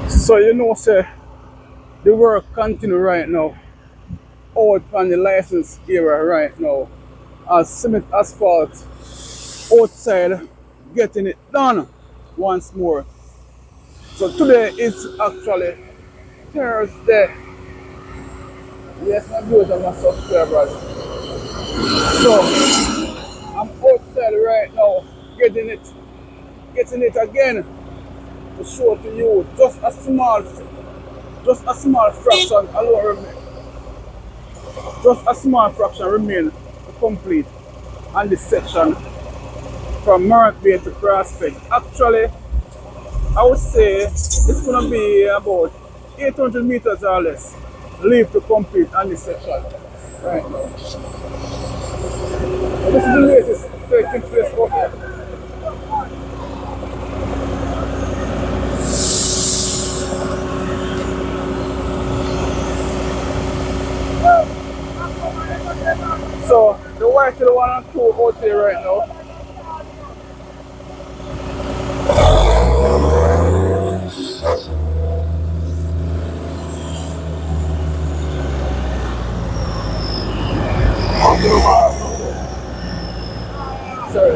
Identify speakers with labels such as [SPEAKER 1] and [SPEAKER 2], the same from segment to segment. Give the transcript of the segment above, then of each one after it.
[SPEAKER 1] So you know, say the work continue right now out on the license area right now. As cement asphalt outside getting it done once more. So today it's actually Thursday. Yes, my viewers and my subscribers. So I'm outside right now getting it again to show to you just a small fraction alone remain. Just a small fraction remain to complete on this section from Morant Bay to Prospect. Actually, I would say it's gonna be about 800 meters or less leave to complete on this section right now. So this is the latest taking place out here. So the white to the one and two out there right now. Sorry.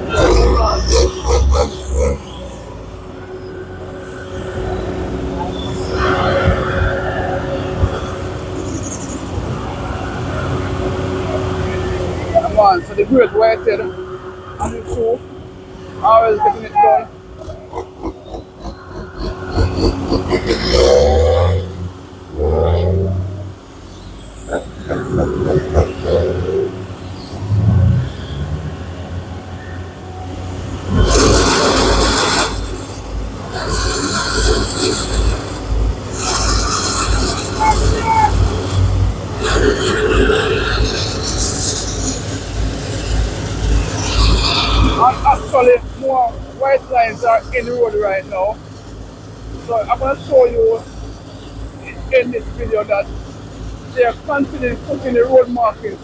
[SPEAKER 1] Come on, so the great whitehead and the two always getting it done. And actually more white lines are in the road right now. So I'm going to show you in this video that they are continuing putting the road markings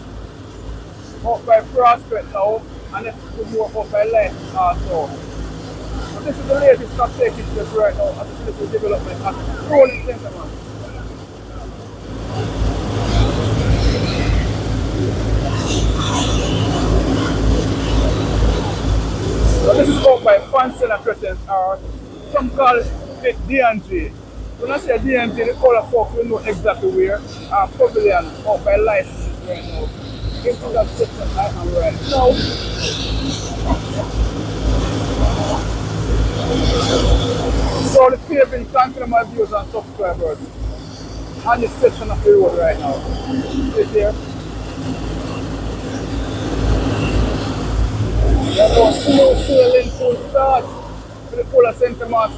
[SPEAKER 1] up by Prospect now and it's put more up by Light also. So this is the latest that's taking place right now as a political development at the rolling center man. So this is up by Fancella Crescent or some call it D&G. When I say D&G, the color folks will know exactly where. Pavilion up by Light right now. Into that section I am right now. So the paving continue my views and subscribers on this section of the road right now. See it here? We're going slow sailing full start to the polar center mass.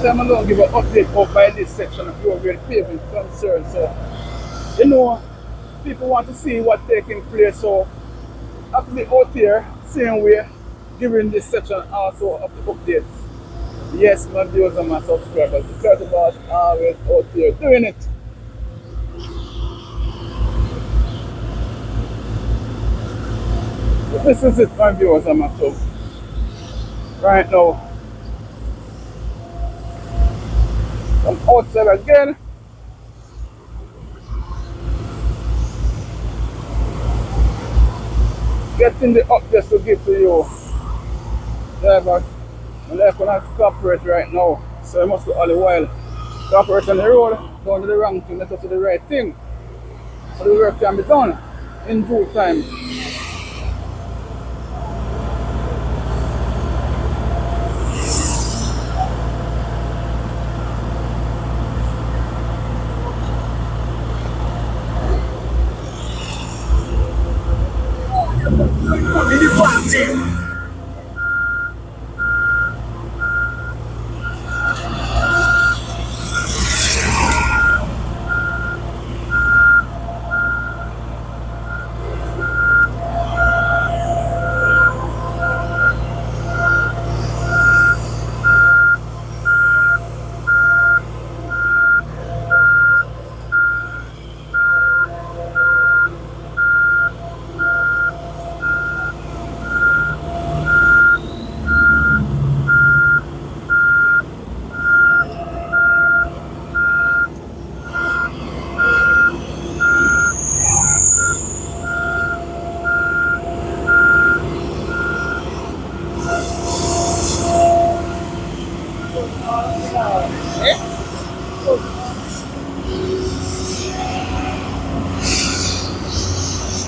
[SPEAKER 1] I'm going to give an update up by this section of your where the paving is concerned. So, you know, people want to see what's taking place. So, have to be out here, same way, giving this section also of the updates. Yes, my viewers and my subscribers, the Klarityflex always out here doing it. So this is it, my viewers and my subs. Right now, I'm outside again. Getting the updates to give to you. Yeah, but I'm like going to cooperate right now. So I must do all the while cooperate on the road, don't do the wrong thing, let us do the right thing. So the work can be done in due time.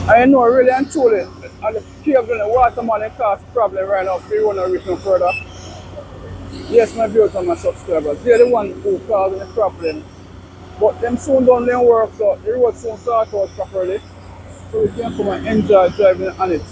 [SPEAKER 1] I know really and truly, and the cable and the water money cost problem right now, if you want to reach no further. Yes, my viewers and my subscribers, they're the one who causing the problem. But them soon done their work, so the road soon start out properly. So we can come and enjoy driving on it.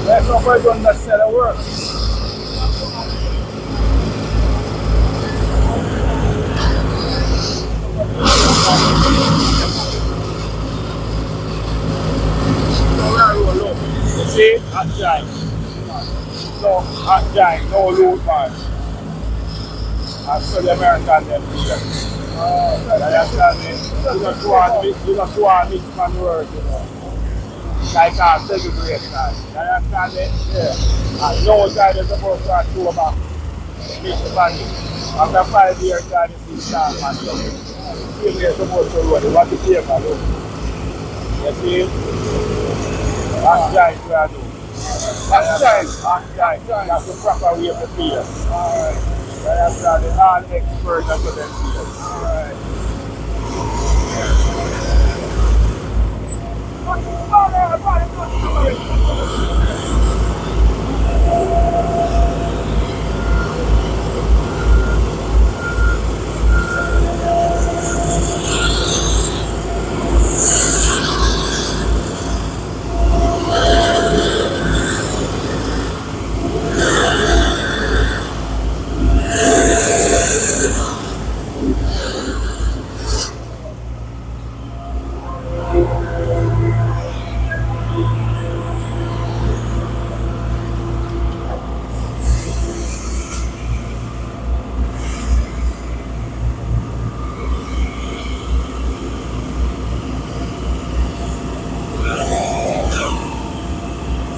[SPEAKER 1] Let's not forget on that side of work. You see, hot giant. So, hot giant, no loose man. And so the American them do that. You understand me? You don't want mix man work, you know. Like our segregation. You understand me? Yeah. And no guy is supposed to have two about mix man. After 5 years, guy is in start man. Still you're supposed to run. What the paper do? You see? Hot giant we are doing. Hot giant. That's the proper way of the beer. Alright. That's the non-expert of the beer. Alright.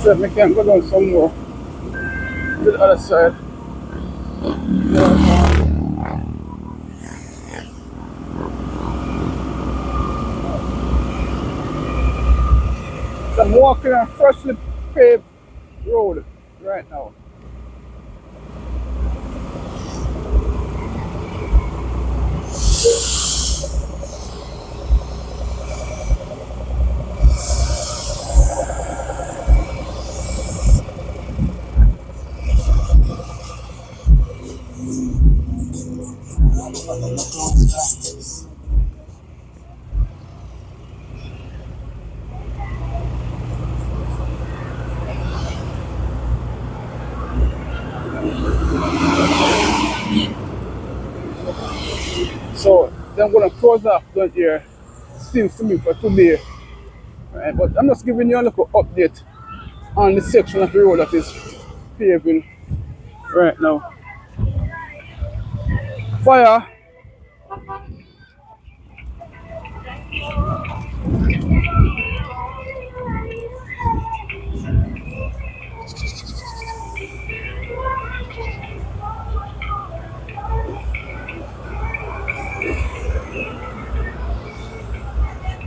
[SPEAKER 1] So we can go down some more to the other side. So I'm walking on freshly paved road right now. So then I'm gonna close off down here. Seems to me for today. Right? But I'm just giving you a little update on the section of the road that is paving right now. Fire.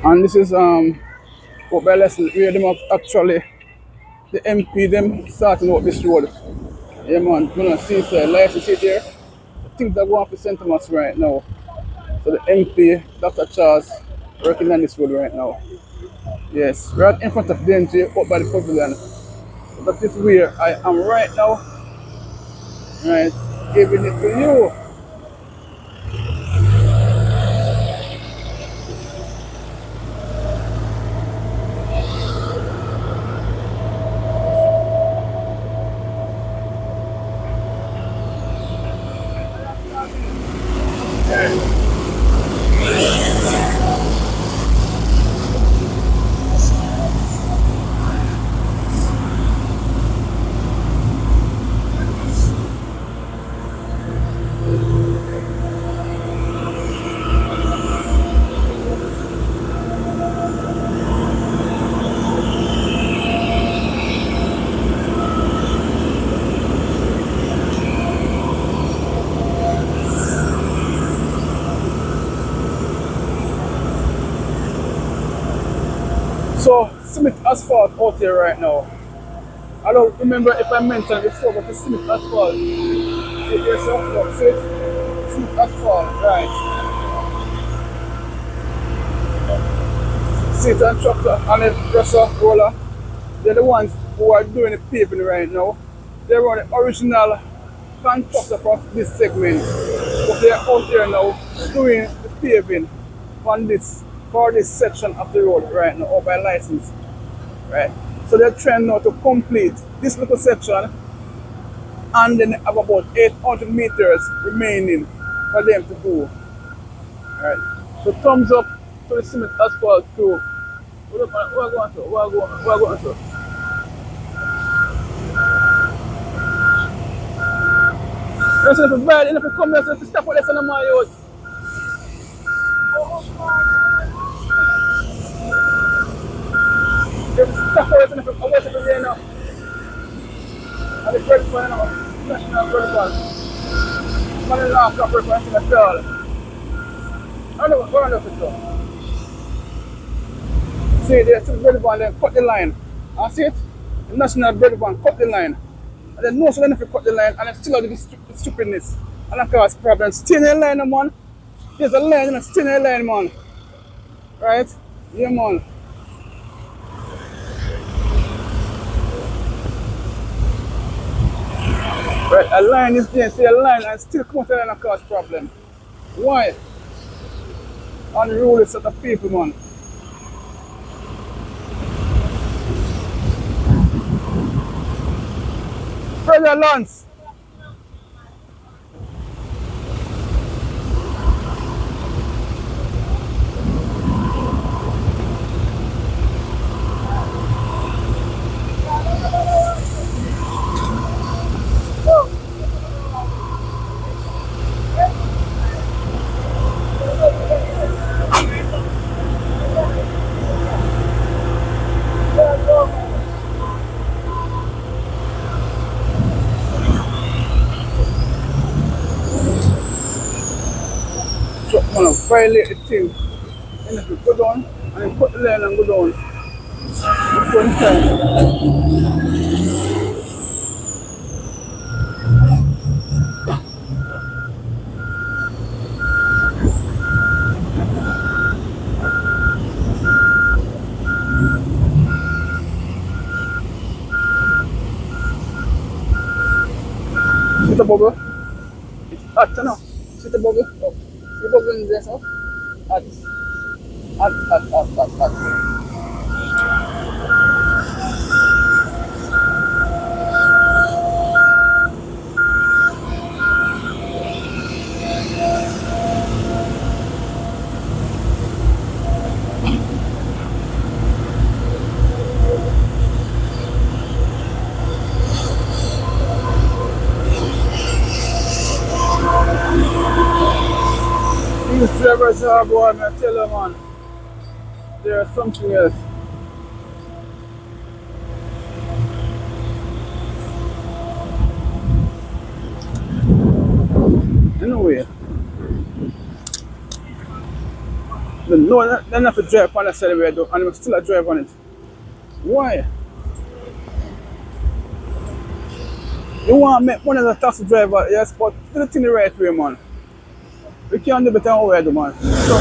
[SPEAKER 1] And this is what by lesson where them have actually the MP them starting out this road. Yeah man, you know see so license it here. Things are going up to St. Thomas right now. So the MP, Dr. Charles, working on this road right now. Yes, right in front of DNG up by the pavilion. So that is where I am right now. Right, giving it to you. So cement asphalt out here right now. I don't remember if I mentioned before, but the cement asphalt. Yes, no, see it? Cement asphalt, right. See it on tractor and the pressure roller. They're the ones who are doing the paving right now. They were the original contractor for this segment. But they're out here now doing the paving on this for this section of the road right now, or by license. Right. So they're trying now to complete this little section and then have about 800 meters remaining for them to do. Right. So thumbs up to the cement asphalt crew. What are going to? What are going to? Listen, if bad enough to come here, so if you stop with this on my yard. If you stop with this, if you watch it again now. And the bread fan now, national bread fan. Man in laugh up for anything at all. I don't know what's going on with it. See, there's the bread van, then cut the line. And see it? The national bread van cut the line. And then no, so then if you cut the line, and then still have the stupidness. And that cause problems. Stay in the line, man. There's a line and stay in the line, man. Right? Yeah, man. Right, a line is there, see a line and still come out there and cause problem. Why? Unruly set of people, man. Brother Lance. Truck man violate the thing. And if you go down and then cut the line and go down. One time. See the bubble? It's hot, you know. See the bubble? Oh. See the bubble in there, so? Hot. Hot. These drivers are boy, I tell you, man. There's something else. Anyway. No, they have to drive on the side where I do, and I'm still a drive on it. Why? You want to make money as a taxi driver, yes, but do the thing the right way, man. We can't do better than what we do, man. So,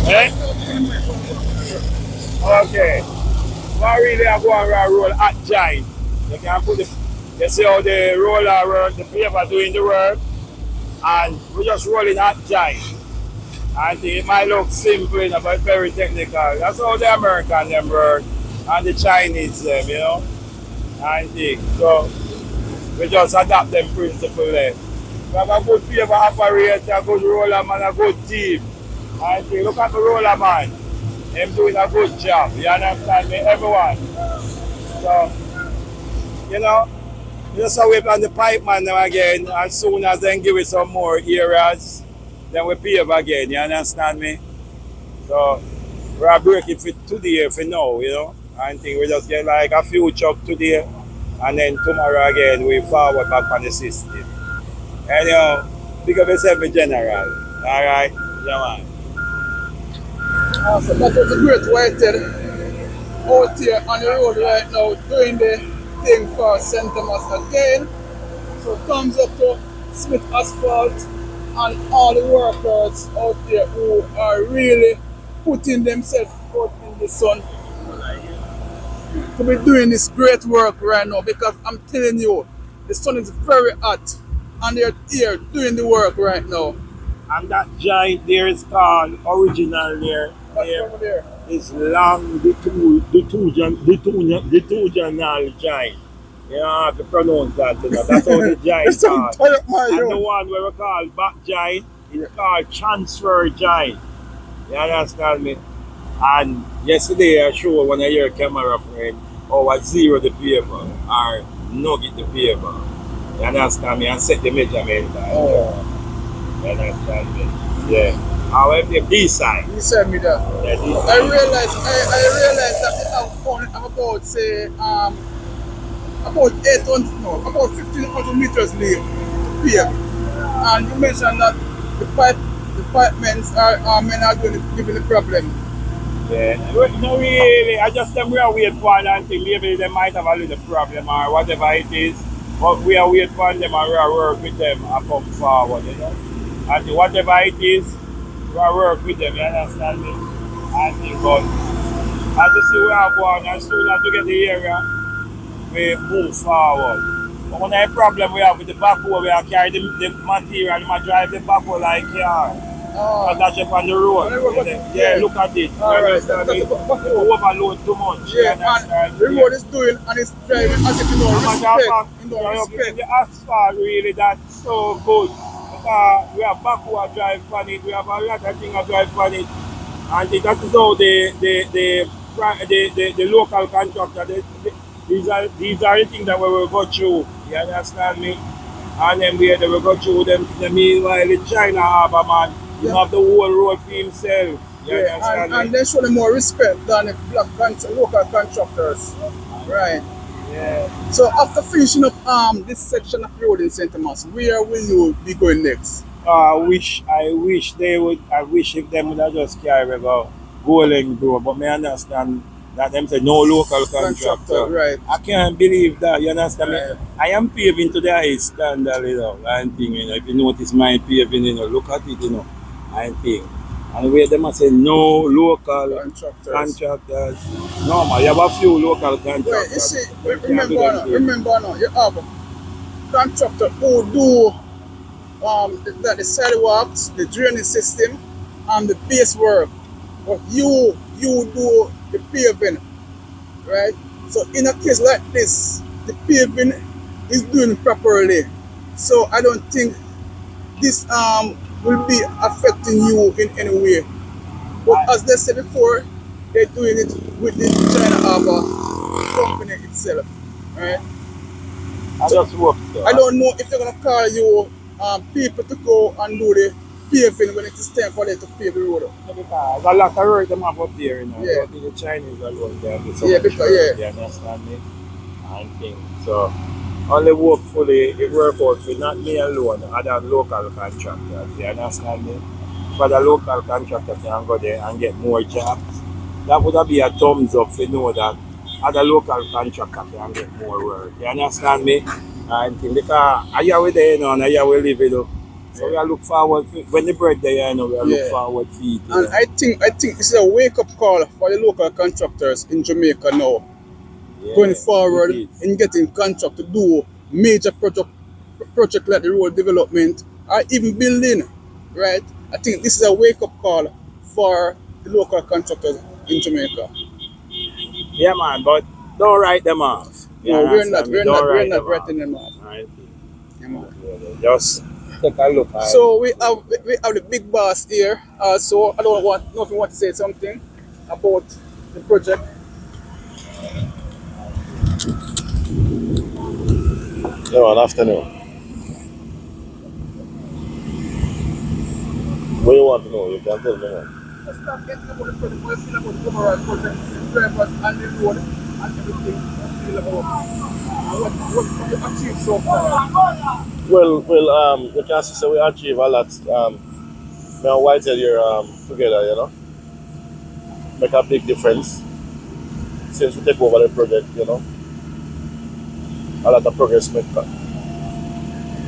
[SPEAKER 1] Eh? Okay.
[SPEAKER 2] But really I go and roll at giant. You can put the, you see how the roller work, the paper doing the work, and we just rolling at giant. And it might look simple, you know, but very technical. That's how the American them work and the Chinese them, you know. And so we just adapt them principle there. We have a good paper operator, a good roller man, a good team. And look at the roller man. Him doing a good job. You understand me? Everyone. So, you know, just so we plan the pipe man now again. As soon as they give it some more areas, then we pave again. You understand me? So, we're breaking for today for now, you know. I think we just get like a few chop today. And then tomorrow again, we forward back on the system. And you know, pick up yourself in general. Alright? Yeah, man.
[SPEAKER 1] So that was a great whitehead out here on the road right now doing the thing for St. Thomas again. So thumbs up to Smith Asphalt and all the workers out there who are really putting themselves out in the sun to be doing this great work right now, because I'm telling you, the sun is very hot and they're here doing the work right now.
[SPEAKER 2] And that giant there is called original there.
[SPEAKER 1] There.
[SPEAKER 2] It's long the two giant. You don't have to pronounce that, you know. That's how the giant called. And the one where we call back giant is called transfer giant. You understand me? And yesterday I showed one of your camera friend how I zero the paper or nugget the paper. You understand me? And set the measurement. You understand me? Yeah. However, the B side.
[SPEAKER 1] You sent me that.
[SPEAKER 2] Yeah,
[SPEAKER 1] I realized that I'm found about say about 1500 meters late here. And you mentioned that the pipemen are going to give the problem.
[SPEAKER 2] Yeah, no really. I just them we are waiting for and until maybe they might have a little problem or whatever it is. But we are waiting for them and we are work with them and come forward, you know. And whatever it is, we are work with them, you understand me? I think but as you see we are going, as soon as we get the area, we move forward. But one of the problem we have with the backhoe, we are carry the material and we drive the backhoe like car. And that's up on the road. Yeah, look at it.
[SPEAKER 1] Alright,
[SPEAKER 2] overload too much.
[SPEAKER 1] Yeah, and the road is doing and it's driving as if you don't respect.
[SPEAKER 2] The asphalt really that's so good. Because we have backhoe drive on it, we have a lot of things drive on it. And that is how the local contractor, these are the things that we will go through. You understand me? And then we will go through them. Meanwhile, the China Harbour man, he have the whole road for himself.
[SPEAKER 1] Yeah, and they show them more respect than the local contractors. Right.
[SPEAKER 2] Yeah.
[SPEAKER 1] So after finishing up this section of road in St. Thomas, where will you be going next?
[SPEAKER 2] I wish if them would have just carry go Golden Grove, but me understand that them say no local contractor.
[SPEAKER 1] Right.
[SPEAKER 2] I can't believe that, you understand
[SPEAKER 1] right.
[SPEAKER 2] me? I am paving to the highest standard, you know, and thing, you know. If you notice my paving, you know, look at it, you know, and thing. And where them say no local contractors. No man, you have a few local contractors.
[SPEAKER 1] Wait, you see, remember now, you have a contractor who do the sidewalks, the drainage system, and the base work. But you do the paving, right? So in a case like this, the paving is doing properly. So I don't think this will be affecting you in any way. But as they said before, they're doing it with the China Harbour company itself, right? I don't know if they're gonna call you people to go and do the paving when it is time for them to pave the road.
[SPEAKER 2] Because a lot of work them have up there, you know.
[SPEAKER 1] Yeah.
[SPEAKER 2] The Chinese alone there.
[SPEAKER 1] Yeah, because
[SPEAKER 2] you understand me? And things. So only hopefully it work out for not me alone, other local contractors. You understand me? For the local contractors can go there and get more jobs. That would be a thumbs up to know that other local contractors can get more work. You understand me? And because I are there, you know, and I will live it up. So we look forward to, when the bread there, you know, we look forward to it.
[SPEAKER 1] And I think this is a wake up call for the local contractors in Jamaica now. going
[SPEAKER 3] it
[SPEAKER 1] forward
[SPEAKER 3] is.
[SPEAKER 1] in getting contract to do major project like the road development or even building, right? I think this is a wake-up call for the local contractors in Jamaica.
[SPEAKER 3] Yeah, man, but don't write them off. You
[SPEAKER 1] No,
[SPEAKER 3] understand me? Don't
[SPEAKER 1] we're
[SPEAKER 3] write
[SPEAKER 1] not
[SPEAKER 3] them off.
[SPEAKER 1] writing them off.
[SPEAKER 3] Right?
[SPEAKER 1] Yeah, man.
[SPEAKER 3] Just take a look at it.
[SPEAKER 1] So we have the big boss here. So I don't know if you want to say something about the project.
[SPEAKER 4] No, an afternoon. What do you want to know? You can tell me now.
[SPEAKER 1] Let's start getting about the project. What's feel about the overall project, the drivers and the road and everything. What's feel about what you achieved so far?
[SPEAKER 4] Well, you can see so we achieve a lot. Me and Whitehead here together, make a big difference since we take over the project, A lot of progress made.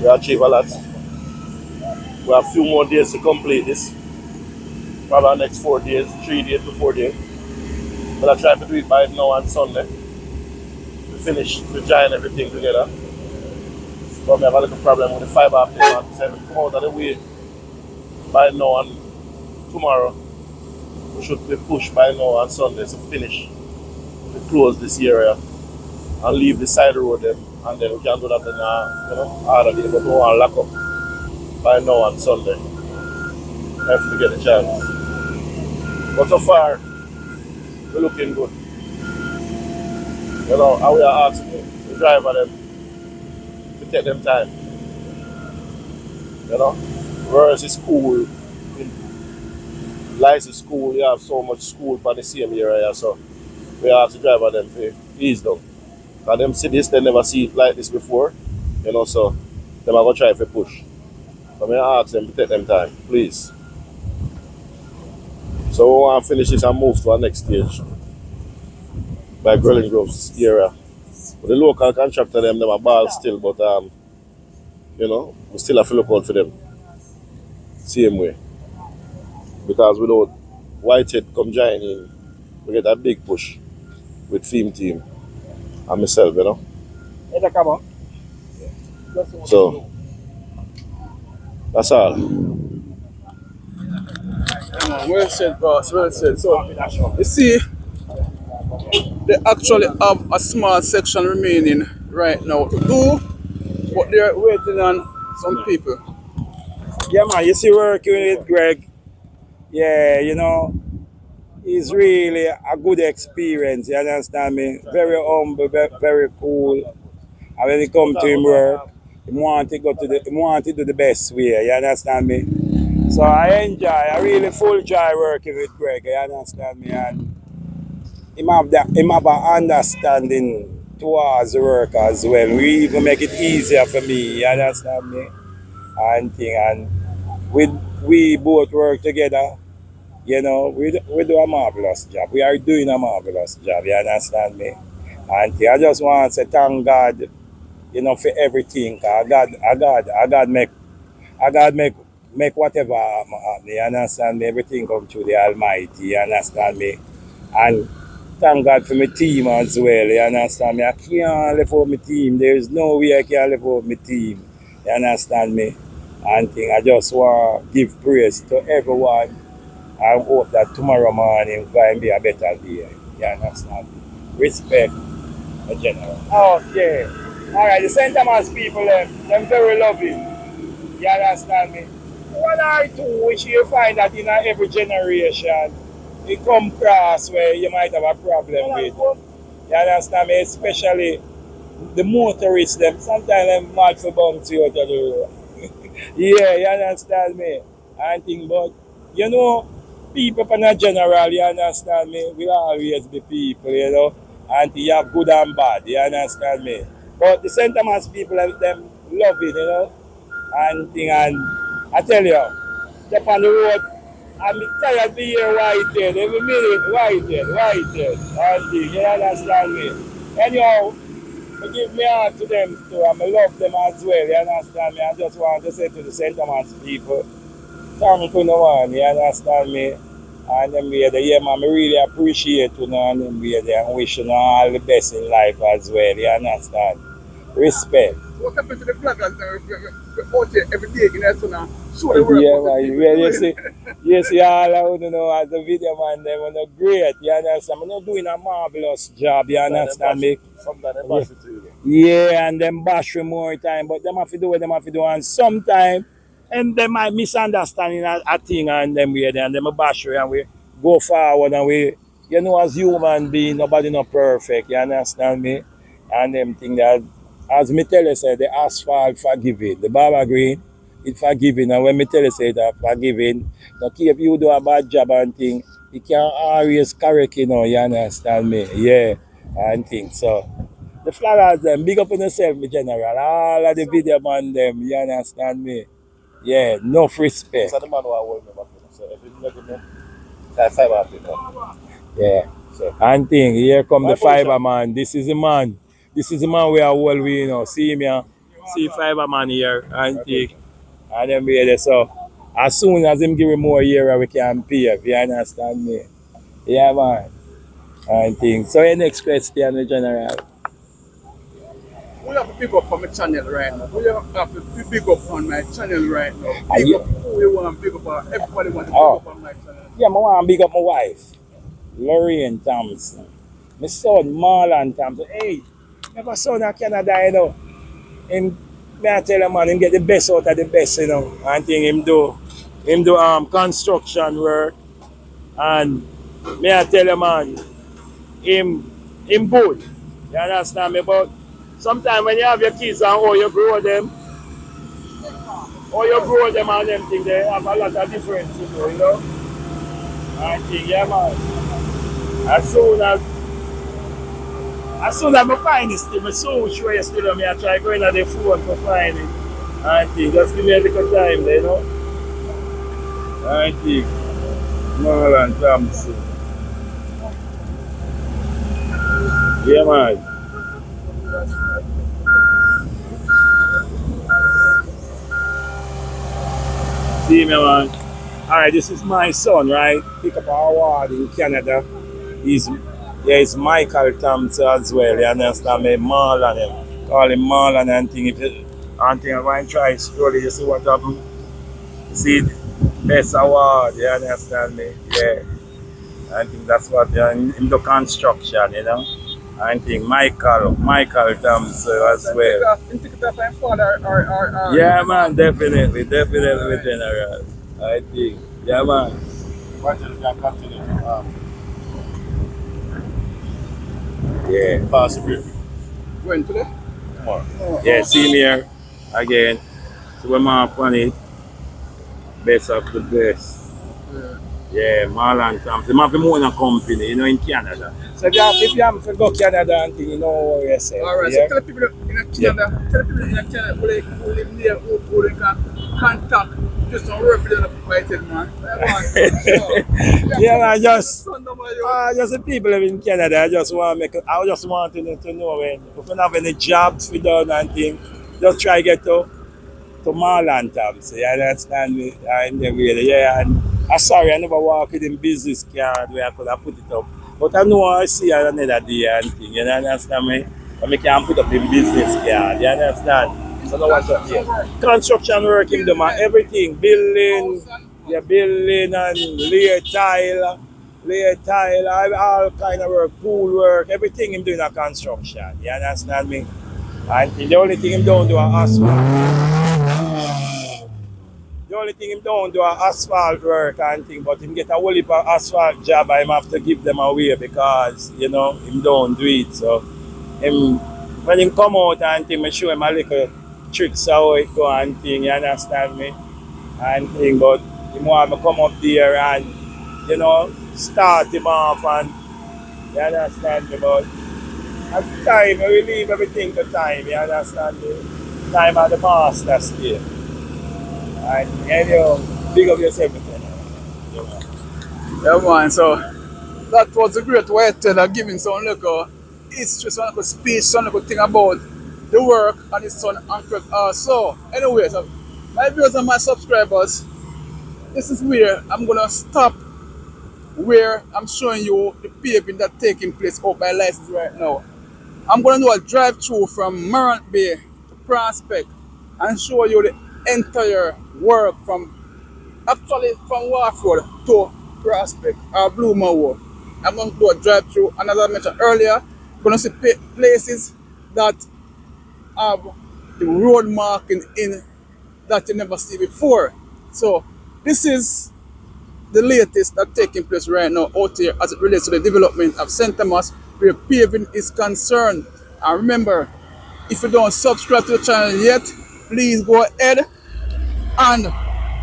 [SPEAKER 4] We achieve a lot. We have a few more days to complete this. Probably next 4 days, 3 days to 4 days. But I try to do it by now and Sunday. To finish, to join everything together. But we have a little problem with the fiber optic and so we come out of the way by now and tomorrow. We should be pushed by now and Sunday to finish. To close this area and leave the side road then, and then we can do that in other day, but we want to lock up by now and Sunday if we get a chance. But so far, we're looking good. How we are asking the driver them to take them time. Whereas the school, in license school, you have so much school for the same area, so we ask the driver them to ease down. Because them see this, they never see it like this before, so them are going to try to push. So I ask them to take them time, please. So we want to finish this and move to our next stage by Grilling Groves area. But the local contractor, them are ball still, but we still have to look out for them. Same way. Because without Whitehead come join in, we get a big push with Theme Team and myself, So that's all.
[SPEAKER 1] Well said, boss. Well said. So you see, they actually have a small section remaining right now to do, but they're waiting on some people.
[SPEAKER 3] Yeah, man, you see working with Greg. Yeah, it's really a good experience, you understand me? Very humble, very cool. And when it comes to him work, he want to do the best way, you understand me? So I really full joy working with Greg, you understand me? And him have an understanding towards the work as well. We even make it easier for me, you understand me? And we both work together. We do a marvelous job. We are doing a marvelous job, you understand me? And I just want to say thank God, for everything. God make whatever happen, you understand me? Everything come through the Almighty, you understand me? And thank God for my team as well, you understand me? I can't live out my team. There is no way I can live out my team, you understand me? And I just want to give praise to everyone. I hope that tomorrow morning can be a better day. You understand? Respect the general. Okay. Alright, the St. Thomas people, them very loving. You understand me? One or two which you find that in every generation, it come across where you might have a problem with. You understand me? Especially the motorists, them sometimes them mad for bounce you out of the road. Yeah, you understand me? But people in a general, you understand me, will always be people, and you have good and bad, you understand me? But the St. Thomas people, them love it, and I tell you, step on the road, I'm tired of being Whitehead, every minute, Whitehead, and you understand me? Anyhow, I give me heart to them too, and I love them as well, you understand me? I just want to say to the St. Thomas people, thank you, no one, you understand me? And them way there, yeah man, I really appreciate you know and them way there and wish you know all the best in life as well, you understand? Respect.
[SPEAKER 1] What happened to the vloggers now? We're out here every day in that now. Show the work
[SPEAKER 3] Yeah
[SPEAKER 1] what the
[SPEAKER 3] man,
[SPEAKER 1] people
[SPEAKER 3] well
[SPEAKER 1] doing.
[SPEAKER 3] you see all I would know as a video man them are not great, you understand? I'm not doing a marvelous job, you understand me?
[SPEAKER 4] Sometimes they bash it to you.
[SPEAKER 3] Yeah, and them bash you more time, but them have to do what them have to do, and sometimes, and them might misunderstanding a thing, and them way there, and them a bash you, and we go forward, and we, you know, as human being, nobody not perfect, you understand me? And them think that, as me tell you, say, the asphalt forgiving, the Baba Green, it forgiving, and when me tell you, say that forgiving, now if you do a bad job and thing, you can't always correct, you know, you understand me? Yeah, and things, so. The flaggers them, big up on yourself, me general. All of the video man them, you understand me? Yeah, enough respect.
[SPEAKER 4] So the man who I work with, so if you let him know, that's 5 people.
[SPEAKER 3] Yeah.
[SPEAKER 4] So,
[SPEAKER 3] And thing, here come the
[SPEAKER 4] My position.
[SPEAKER 3] fiber man. This is the man. This is the man we are well we, you know. See me here. See fiber man here and thing. And then we there. So as soon as him give me more year we can pay if you understand me. Yeah man. And thing. So your next question, the general.
[SPEAKER 1] We have to pick up on my channel right now. We have to pick up on my channel right now.
[SPEAKER 3] Ah,
[SPEAKER 1] Pick
[SPEAKER 3] yeah.
[SPEAKER 1] up who you want to pick up on. Everybody want to pick
[SPEAKER 3] Oh.
[SPEAKER 1] up on my channel.
[SPEAKER 3] Yeah, I want to big up my wife, Lorraine Thompson. My son, Marlon Thompson. Hey, my son in Canada, you know. Him, may I tell you, man, him get the best out of the best, you know. And thing him do construction work. And may I tell you, man, him good. You understand me? But sometimes when you have your kids and how you grow them and them things, they have a lot of difference, you know. I think, yeah, man. As soon as I find this thing, I'm so sure you still on me. I try going on the phone to find it. I think, just give me a little time, you know. I think, Morant Thompson. Yeah, man. See me, man. Alright, this is my son, right? Pick up our award in Canada. He's Michael Thompson as well, you understand me? Marlon, him. Call him Marlon and thing. And thing, I want to try slowly, you see what happened? See, best award, you understand me? Yeah. I think that's what, in the construction, you know? I think Michael Thompson as well.
[SPEAKER 1] You take it off my father or
[SPEAKER 3] Yeah, man, definitely, general. I think, yeah, man.
[SPEAKER 4] Watch it, you can continue to
[SPEAKER 3] Yeah.
[SPEAKER 4] pass the brief
[SPEAKER 1] When today?
[SPEAKER 4] tomorrow.
[SPEAKER 3] Yeah, see me here again. So we're on it. Best of the best. Yeah, Marlon Thompson. I have my own company, you know, in Canada. So if you have to go Canada and thing, you know what you say.
[SPEAKER 1] Alright,
[SPEAKER 3] Yeah?
[SPEAKER 1] so tell people in Canada, tell people in Canada who live near who they can contact just to work with them by it, man.
[SPEAKER 3] Yeah, man, just the people live in Canada. I just want to know when if you have any jobs we done and thing, just try get to Marlon Thompson. You understand me? And then and I'm sorry I never walk in business card where I could have put it up. But I know I see another day and thing, you understand me? And I can put up the business card, you understand? So no what's up here. Construction work in them and everything, building and lay tile, all kind of work, pool work, everything him doing a construction, you understand me? And the only thing him don't do is asphalt. The only thing him don't do is asphalt work and thing, but him get a whole heap of asphalt job and him have to give them away because, you know, him don't do it. So him when him come out and thing, I show him a little tricks how it go and thing, you understand me? And thing, but him want me come up there and, you know, start him off and you understand me, but at the time we leave everything to time, you understand me? Time at the master still. And anyhow, big up yourself.
[SPEAKER 1] Yeah, man, so that was a great way to giving some little history, some little speech, some little thing about the work and his son Uncle. So, anyway, so my viewers and my subscribers, this is where I'm gonna stop where I'm showing you the paving that's taking place out by license right now. I'm going to do a drive-through from Morant Bay to Prospect and show you the entire work from actually from Wharf Road to Prospect or Blue Road. I'm going to do a drive-through, and as I mentioned earlier, I'm going to see places that have the road marking in that you never see before. So this is the latest that's taking place right now out here as it relates to the development of St. Thomas where paving is concerned. And remember, if you don't subscribe to the channel yet, please go ahead and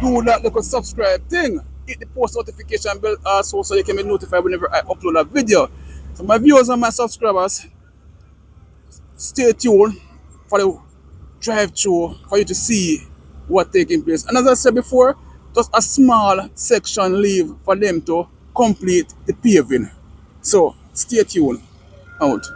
[SPEAKER 1] do that little subscribe thing. Hit the post notification bell also so you can be notified whenever I upload a video. So my viewers and my subscribers, stay tuned for the drive-through for you to see what's taking place. And as I said before, just a small section leave for them to complete the paving. So stay tuned. Out.